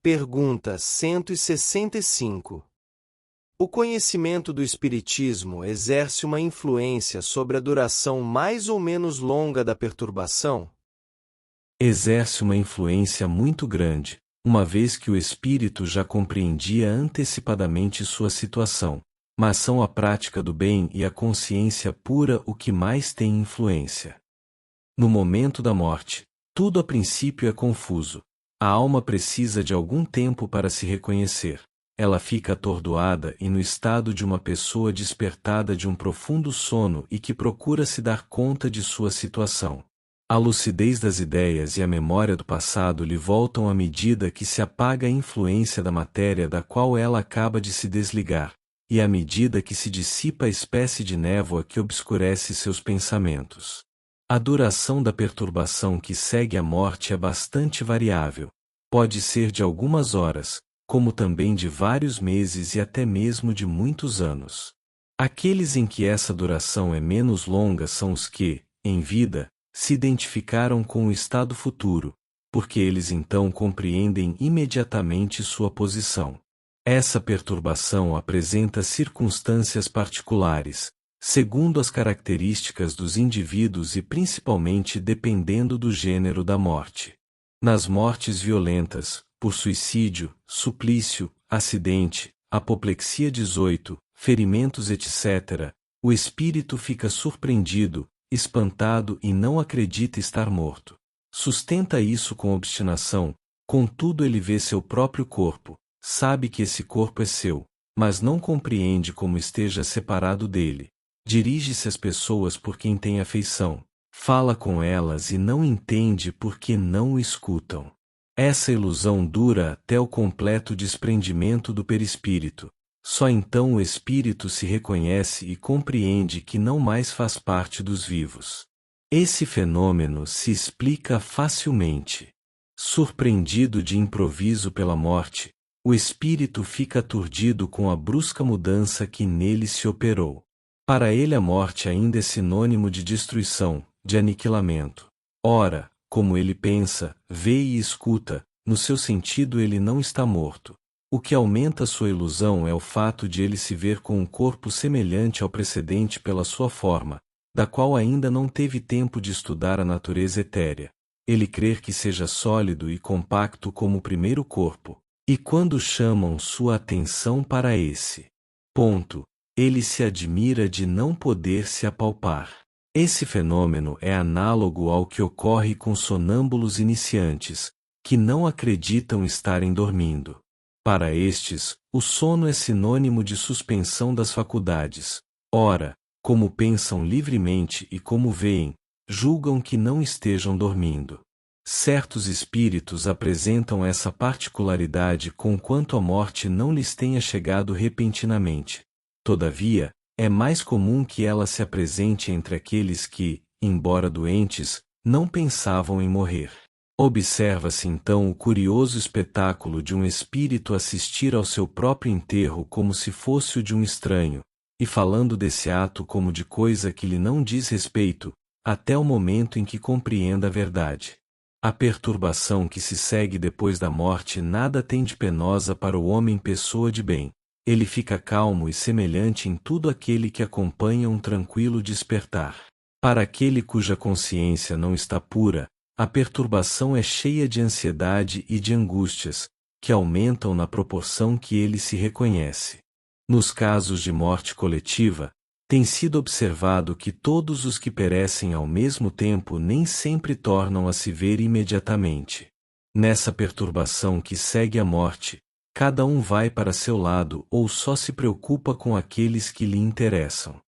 Pergunta 165. O conhecimento do Espiritismo exerce uma influência sobre a duração mais ou menos longa da perturbação? Exerce uma influência muito grande, uma vez que o espírito já compreendia antecipadamente sua situação, mas são a prática do bem e a consciência pura o que mais tem influência. No momento da morte, tudo a princípio é confuso. A alma precisa de algum tempo para se reconhecer. Ela fica atordoada e no estado de uma pessoa despertada de um profundo sono e que procura se dar conta de sua situação. A lucidez das ideias e a memória do passado lhe voltam à medida que se apaga a influência da matéria da qual ela acaba de se desligar, e à medida que se dissipa a espécie de névoa que obscurece seus pensamentos. A duração da perturbação que segue a morte é bastante variável. Pode ser de algumas horas, como também de vários meses e até mesmo de muitos anos. Aqueles em que essa duração é menos longa são os que, em vida, se identificaram com o estado futuro, porque eles então compreendem imediatamente sua posição. Essa perturbação apresenta circunstâncias particulares, segundo as características dos indivíduos e principalmente dependendo do gênero da morte. Nas mortes violentas, por suicídio, suplício, acidente, apoplexia 18, ferimentos etc., o espírito fica surpreendido, espantado e não acredita estar morto. Sustenta isso com obstinação, contudo ele vê seu próprio corpo, sabe que esse corpo é seu, mas não compreende como esteja separado dele. Dirige-se às pessoas por quem tem afeição, fala com elas e não entende porque não o escutam. Essa ilusão dura até o completo desprendimento do perispírito. Só então o espírito se reconhece e compreende que não mais faz parte dos vivos. Esse fenômeno se explica facilmente. Surpreendido de improviso pela morte, o espírito fica aturdido com a brusca mudança que nele se operou. Para ele a morte ainda é sinônimo de destruição, de aniquilamento. Ora, como ele pensa, vê e escuta, no seu sentido ele não está morto. O que aumenta sua ilusão é o fato de ele se ver com um corpo semelhante ao precedente pela sua forma, da qual ainda não teve tempo de estudar a natureza etérea. Ele crer que seja sólido e compacto como o primeiro corpo, e quando chamam sua atenção para esse ponto, ele se admira de não poder se apalpar. Esse fenômeno é análogo ao que ocorre com sonâmbulos iniciantes, que não acreditam estarem dormindo. Para estes, o sono é sinônimo de suspensão das faculdades. Ora, como pensam livremente e como veem, julgam que não estejam dormindo. Certos espíritos apresentam essa particularidade conquanto a morte não lhes tenha chegado repentinamente. Todavia, é mais comum que ela se apresente entre aqueles que, embora doentes, não pensavam em morrer. Observa-se então o curioso espetáculo de um espírito assistir ao seu próprio enterro como se fosse o de um estranho, e falando desse ato como de coisa que lhe não diz respeito, até o momento em que compreenda a verdade. A perturbação que se segue depois da morte nada tem de penosa para o homem pessoa de bem. Ele fica calmo e semelhante em tudo aquele que acompanha um tranquilo despertar. Para aquele cuja consciência não está pura, a perturbação é cheia de ansiedade e de angústias, que aumentam na proporção que ele se reconhece. Nos casos de morte coletiva, tem sido observado que todos os que perecem ao mesmo tempo nem sempre tornam a se ver imediatamente. Nessa perturbação que segue a morte, cada um vai para seu lado ou só se preocupa com aqueles que lhe interessam.